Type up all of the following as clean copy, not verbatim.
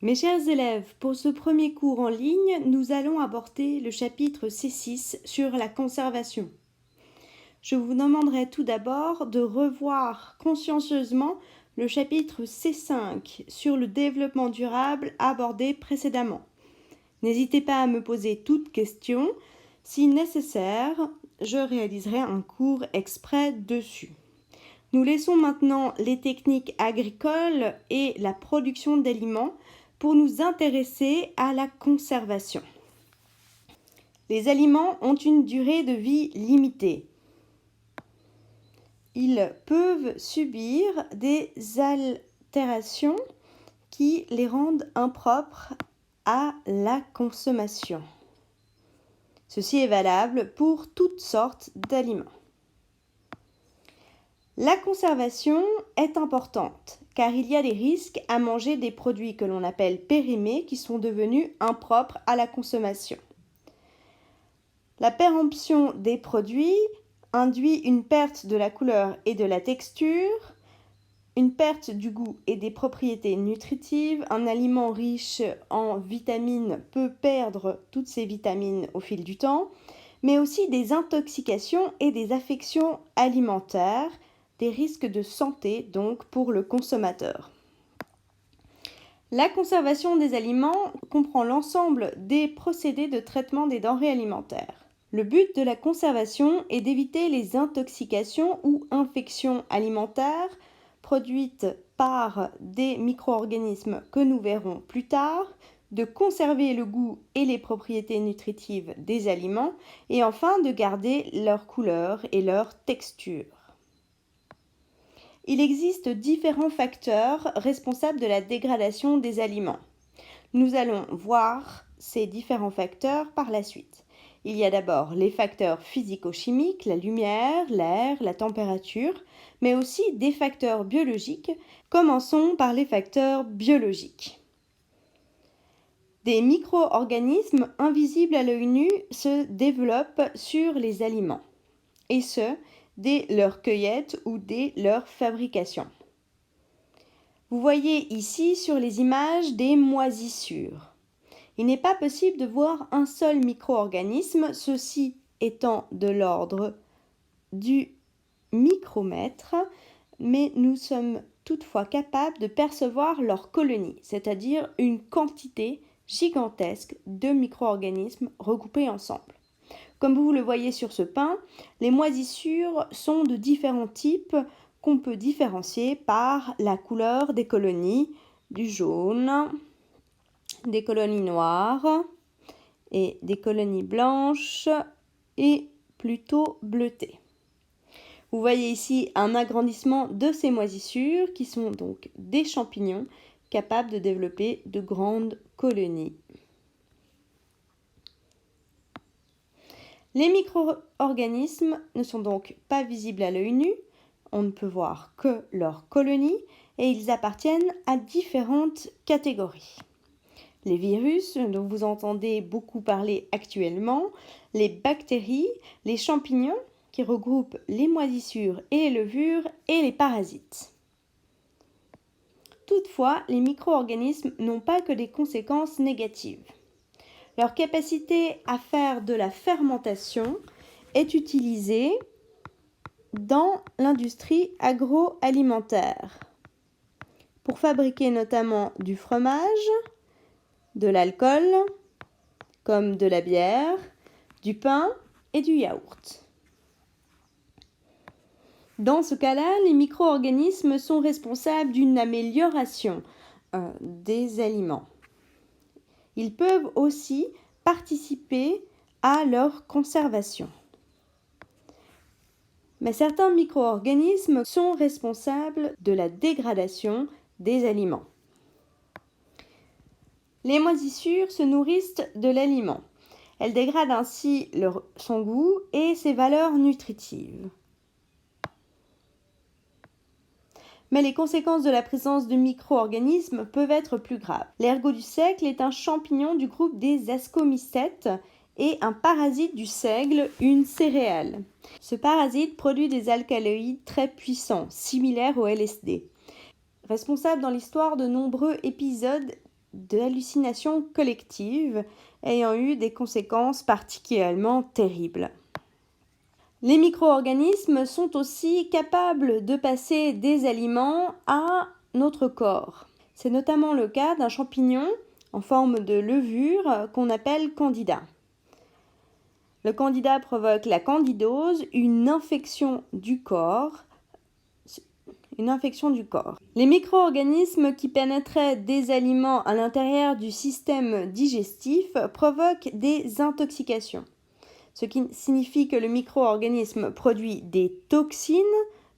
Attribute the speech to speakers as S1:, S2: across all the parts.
S1: Mes chers élèves, pour ce premier cours en ligne, nous allons aborder le chapitre C6 sur la conservation. Je vous demanderai tout d'abord de revoir consciencieusement le chapitre C5 sur le développement durable abordé précédemment. N'hésitez pas à me poser toute question. Si nécessaire, je réaliserai un cours exprès dessus. Nous laissons maintenant les techniques agricoles et la production d'aliments pour nous intéresser à la conservation. Les aliments ont une durée de vie limitée. Ils peuvent subir des altérations qui les rendent impropres à la consommation. Ceci est valable pour toutes sortes d'aliments. La conservation est importante car il y a des risques à manger des produits que l'on appelle périmés qui sont devenus impropres à la consommation. La péremption des produits induit une perte de la couleur et de la texture, une perte du goût et des propriétés nutritives. Un aliment riche en vitamines peut perdre toutes ses vitamines au fil du temps, mais aussi des intoxications et des affections alimentaires, des risques de santé donc pour le consommateur. La conservation des aliments comprend l'ensemble des procédés de traitement des denrées alimentaires. Le but de la conservation est d'éviter les intoxications ou infections alimentaires produites par des micro-organismes que nous verrons plus tard, de conserver le goût et les propriétés nutritives des aliments et enfin de garder leur couleur et leur texture. Il existe différents facteurs responsables de la dégradation des aliments. Nous allons voir ces différents facteurs par la suite. Il y a d'abord les facteurs physico-chimiques, la lumière, l'air, la température, mais aussi des facteurs biologiques. Commençons par les facteurs biologiques. Des micro-organismes invisibles à l'œil nu se développent sur les aliments, et ce, dès leur cueillette ou dès leur fabrication. Vous voyez ici sur les images des moisissures. Il n'est pas possible de voir un seul micro-organisme, ceci étant de l'ordre du micromètre, mais nous sommes toutefois capables de percevoir leur colonie, c'est-à-dire une quantité gigantesque de micro-organismes regroupés ensemble. Comme vous le voyez sur ce pain, les moisissures sont de différents types qu'on peut différencier par la couleur des colonies, du jaune, des colonies noires et des colonies blanches et plutôt bleutées. Vous voyez ici un agrandissement de ces moisissures qui sont donc des champignons capables de développer de grandes colonies. Les micro-organismes ne sont donc pas visibles à l'œil nu, on ne peut voir que leurs colonies et ils appartiennent à différentes catégories. Les virus, dont vous entendez beaucoup parler actuellement, les bactéries, les champignons qui regroupent les moisissures et les levures et les parasites. Toutefois, les micro-organismes n'ont pas que des conséquences négatives. Leur capacité à faire de la fermentation est utilisée dans l'industrie agroalimentaire pour fabriquer notamment du fromage, de l'alcool, comme de la bière, du pain et du yaourt. Dans ce cas-là, les micro-organismes sont responsables d'une amélioration des aliments. Ils peuvent aussi participer à leur conservation. Mais certains micro-organismes sont responsables de la dégradation des aliments. Les moisissures se nourrissent de l'aliment. Elles dégradent ainsi son goût et ses valeurs nutritives. Mais les conséquences de la présence de micro-organismes peuvent être plus graves. L'ergot du seigle est un champignon du groupe des ascomycètes et un parasite du seigle, une céréale. Ce parasite produit des alcaloïdes très puissants, similaires au LSD. Responsable dans l'histoire de nombreux épisodes d'hallucinations collectives ayant eu des conséquences particulièrement terribles. Les micro-organismes sont aussi capables de passer des aliments à notre corps. C'est notamment le cas d'un champignon en forme de levure qu'on appelle candida. Le candida provoque la candidose, une infection du corps. Les micro-organismes qui pénétraient des aliments à l'intérieur du système digestif provoquent des intoxications, ce qui signifie que le micro-organisme produit des toxines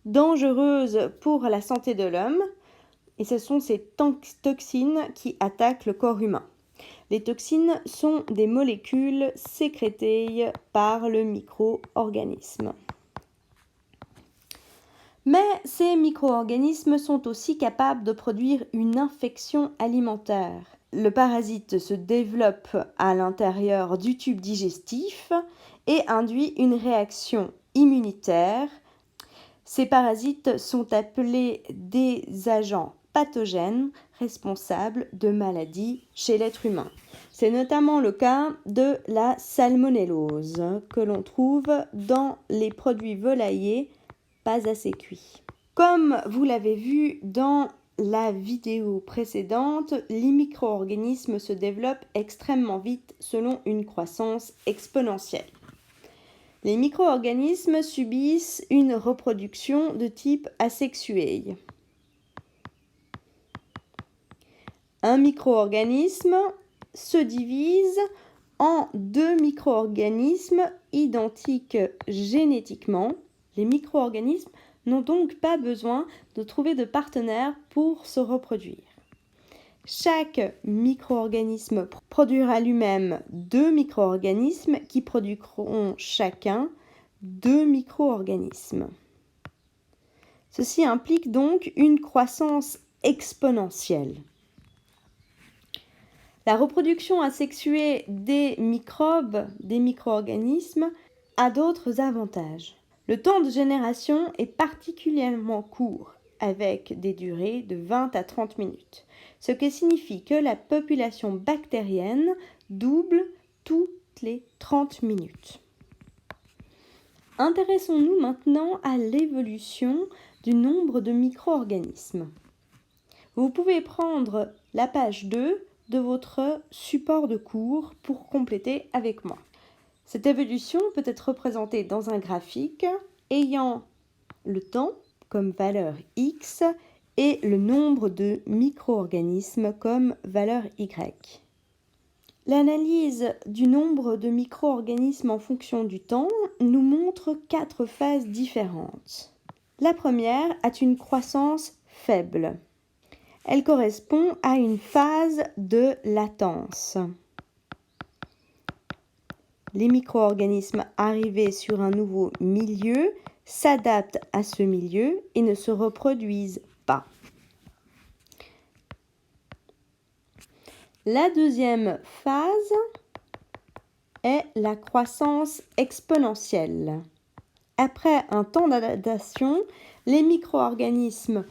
S1: dangereuses pour la santé de l'homme, et ce sont ces toxines qui attaquent le corps humain. Les toxines sont des molécules sécrétées par le micro-organisme. Mais ces micro-organismes sont aussi capables de produire une infection alimentaire. Le parasite se développe à l'intérieur du tube digestif et induit une réaction immunitaire. Ces parasites sont appelés des agents pathogènes responsables de maladies chez l'être humain. C'est notamment le cas de la salmonellose que l'on trouve dans les produits volaillers pas assez cuits. Comme vous l'avez vu dans la vidéo précédente, les micro-organismes se développent extrêmement vite selon une croissance exponentielle. Les micro-organismes subissent une reproduction de type asexué. Un micro-organisme se divise en deux micro-organismes identiques génétiquement. Les micro-organismes n'ont donc pas besoin de trouver de partenaire pour se reproduire. Chaque micro-organisme produira lui-même deux micro-organismes qui produiront chacun deux micro-organismes. Ceci implique donc une croissance exponentielle. La reproduction asexuée des microbes, des micro-organismes, a d'autres avantages. Le temps de génération est particulièrement court, avec des durées de 20 à 30 minutes, ce qui signifie que la population bactérienne double toutes les 30 minutes. Intéressons-nous maintenant à l'évolution du nombre de micro-organismes. Vous pouvez prendre la page 2 de votre support de cours pour compléter avec moi. Cette évolution peut être représentée dans un graphique ayant le temps comme valeur x et le nombre de micro-organismes comme valeur y. L'analyse du nombre de micro-organismes en fonction du temps nous montre 4 phases différentes. La première a une croissance faible. Elle correspond à une phase de latence. Les micro-organismes arrivés sur un nouveau milieu s'adaptent à ce milieu et ne se reproduisent pas. La deuxième phase est la croissance exponentielle. Après un temps d'adaptation, les micro-organismes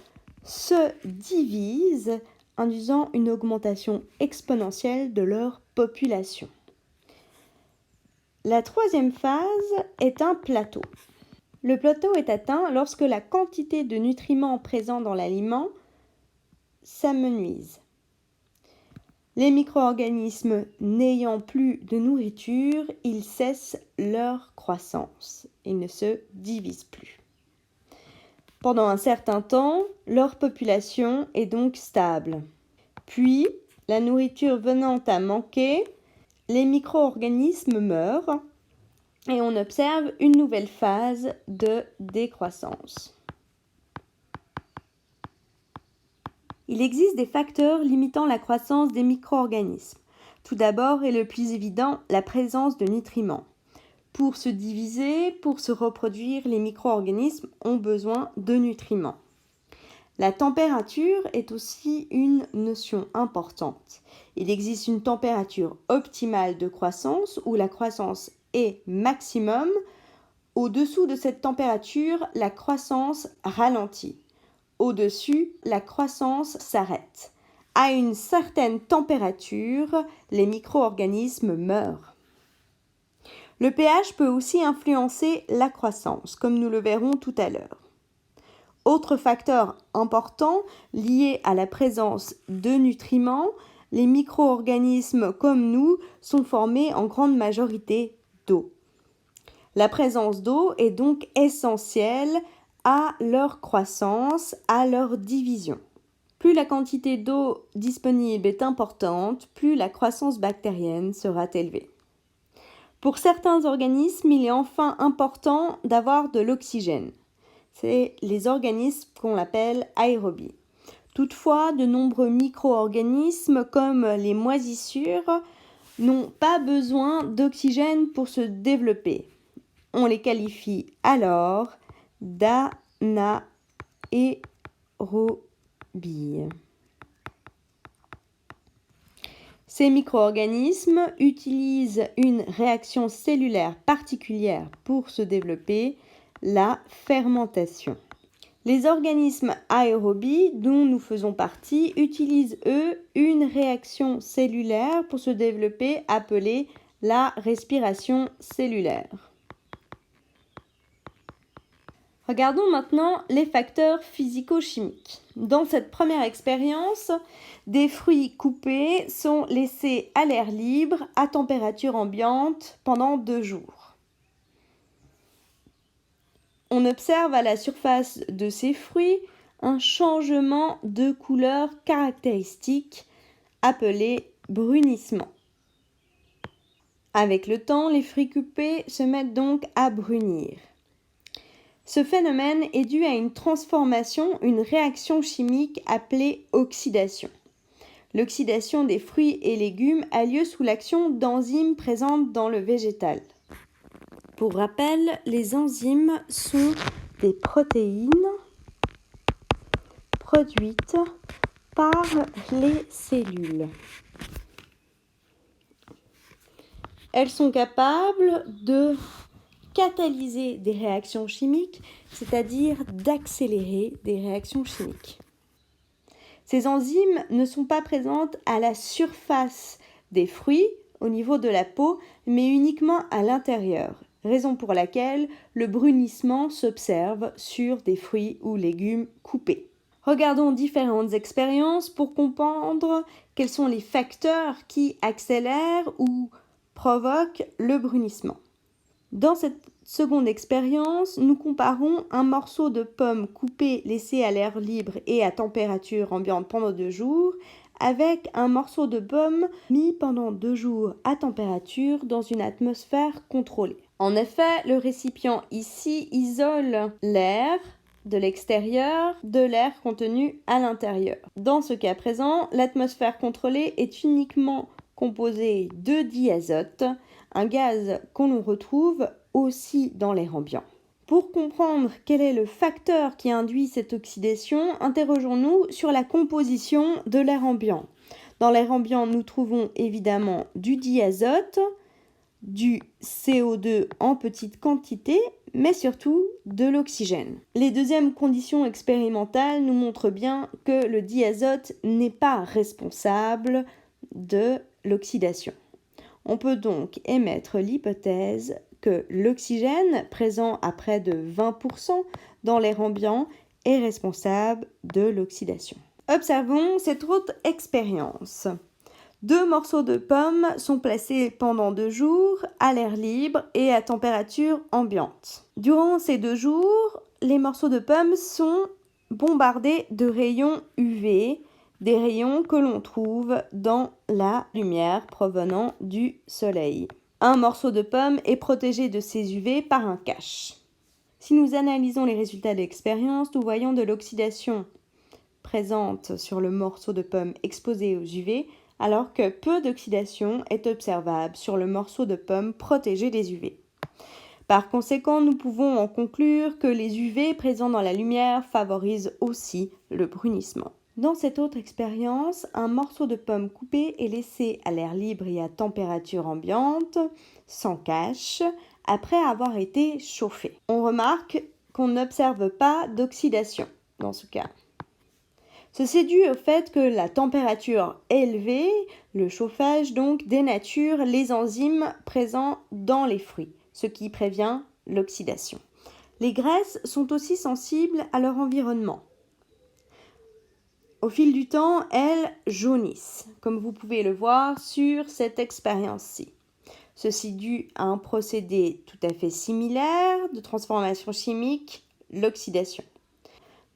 S1: se divisent, induisant une augmentation exponentielle de leur population. La troisième phase est un plateau. Le plateau est atteint lorsque la quantité de nutriments présents dans l'aliment s'amenuise. Les micro-organismes n'ayant plus de nourriture, ils cessent leur croissance. Ils ne se divisent plus. Pendant un certain temps, leur population est donc stable. Puis, la nourriture venant à manquer, les micro-organismes meurent et on observe une nouvelle phase de décroissance. Il existe des facteurs limitant la croissance des micro-organismes. Tout d'abord, et le plus évident, la présence de nutriments. Pour se diviser, pour se reproduire, les micro-organismes ont besoin de nutriments. La température est aussi une notion importante. Il existe une température optimale de croissance où la croissance est maximum. Au-dessous de cette température, la croissance ralentit. Au-dessus, la croissance s'arrête. à une certaine température, les micro-organismes meurent. Le pH peut aussi influencer la croissance, comme nous le verrons tout à l'heure. Autre facteur important lié à la présence de nutriments, les micro-organismes comme nous sont formés en grande majorité d'eau. La présence d'eau est donc essentielle à leur croissance, à leur division. Plus la quantité d'eau disponible est importante, plus la croissance bactérienne sera élevée. Pour certains organismes, il est enfin important d'avoir de l'oxygène. C'est les organismes qu'on appelle aérobies. Toutefois, de nombreux micro-organismes comme les moisissures n'ont pas besoin d'oxygène pour se développer. On les qualifie alors d'anaérobies. Ces micro-organismes utilisent une réaction cellulaire particulière pour se développer, la fermentation. Les organismes aérobies dont nous faisons partie utilisent, eux, une réaction cellulaire pour se développer appelée la respiration cellulaire. Regardons maintenant les facteurs physico-chimiques. Dans cette première expérience, des fruits coupés sont laissés à l'air libre à température ambiante pendant 2 jours. On observe à la surface de ces fruits un changement de couleur caractéristique appelé brunissement. Avec le temps, les fruits coupés se mettent donc à brunir. Ce phénomène est dû à une transformation, une réaction chimique appelée oxydation. L'oxydation des fruits et légumes a lieu sous l'action d'enzymes présentes dans le végétal. Pour rappel, les enzymes sont des protéines produites par les cellules. Elles sont capables de catalyser des réactions chimiques, c'est-à-dire d'accélérer des réactions chimiques. Ces enzymes ne sont pas présentes à la surface des fruits, au niveau de la peau, mais uniquement à l'intérieur, raison pour laquelle le brunissement s'observe sur des fruits ou légumes coupés. Regardons différentes expériences pour comprendre quels sont les facteurs qui accélèrent ou provoquent le brunissement. Dans cette seconde expérience, nous comparons un morceau de pomme coupé laissé à l'air libre et à température ambiante pendant 2 jours avec un morceau de pomme mis pendant 2 jours à température dans une atmosphère contrôlée. En effet, le récipient ici isole l'air de l'extérieur de l'air contenu à l'intérieur. Dans ce cas présent, l'atmosphère contrôlée est uniquement composée de diazote, un gaz qu'on retrouve aussi dans l'air ambiant. Pour comprendre quel est le facteur qui induit cette oxydation, interrogeons-nous sur la composition de l'air ambiant. Dans l'air ambiant, nous trouvons évidemment du diazote, du CO2 en petite quantité, mais surtout de l'oxygène. Les deuxièmes conditions expérimentales nous montrent bien que le diazote n'est pas responsable de l'oxydation. On peut donc émettre l'hypothèse que l'oxygène, présent à près de 20% dans l'air ambiant, est responsable de l'oxydation. Observons cette autre expérience. 2 morceaux de pommes sont placés pendant 2 jours à l'air libre et à température ambiante. Durant ces 2 jours, les morceaux de pommes sont bombardés de rayons UV, des rayons que l'on trouve dans la lumière provenant du soleil. Un morceau de pomme est protégé de ces UV par un cache. Si nous analysons les résultats de l'expérience, nous voyons de l'oxydation présente sur le morceau de pomme exposé aux UV, alors que peu d'oxydation est observable sur le morceau de pomme protégé des UV. Par conséquent, nous pouvons en conclure que les UV présents dans la lumière favorisent aussi le brunissement. Dans cette autre expérience, un morceau de pomme coupé est laissé à l'air libre et à température ambiante, sans cache, après avoir été chauffé. On remarque qu'on n'observe pas d'oxydation dans ce cas. Ceci est dû au fait que la température élevée, le chauffage donc, dénature les enzymes présents dans les fruits, ce qui prévient l'oxydation. Les graisses sont aussi sensibles à leur environnement. Au fil du temps, elles jaunissent, comme vous pouvez le voir sur cette expérience-ci. Ceci dû à un procédé tout à fait similaire de transformation chimique, l'oxydation.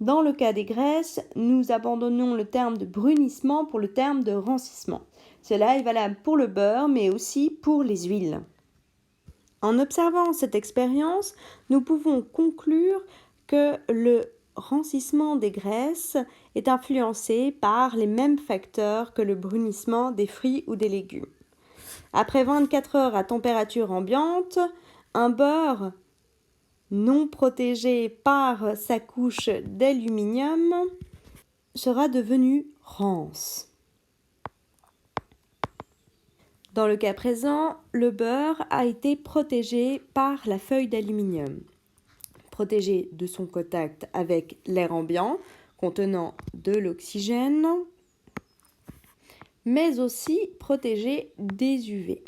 S1: Dans le cas des graisses, nous abandonnons le terme de brunissement pour le terme de rancissement. Cela est valable pour le beurre, mais aussi pour les huiles. En observant cette expérience, nous pouvons conclure que le rancissement des graisses est influencé par les mêmes facteurs que le brunissement des fruits ou des légumes. Après 24 heures à température ambiante, un beurre non protégé par sa couche d'aluminium sera devenu rance. Dans le cas présent, le beurre a été protégé par la feuille d'aluminium, protégé de son contact avec l'air ambiant contenant de l'oxygène, mais aussi protégé des UV.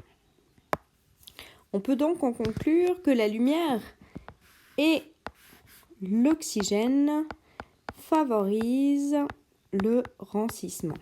S1: On peut donc en conclure que la lumière et l'oxygène favorisent le rancissement.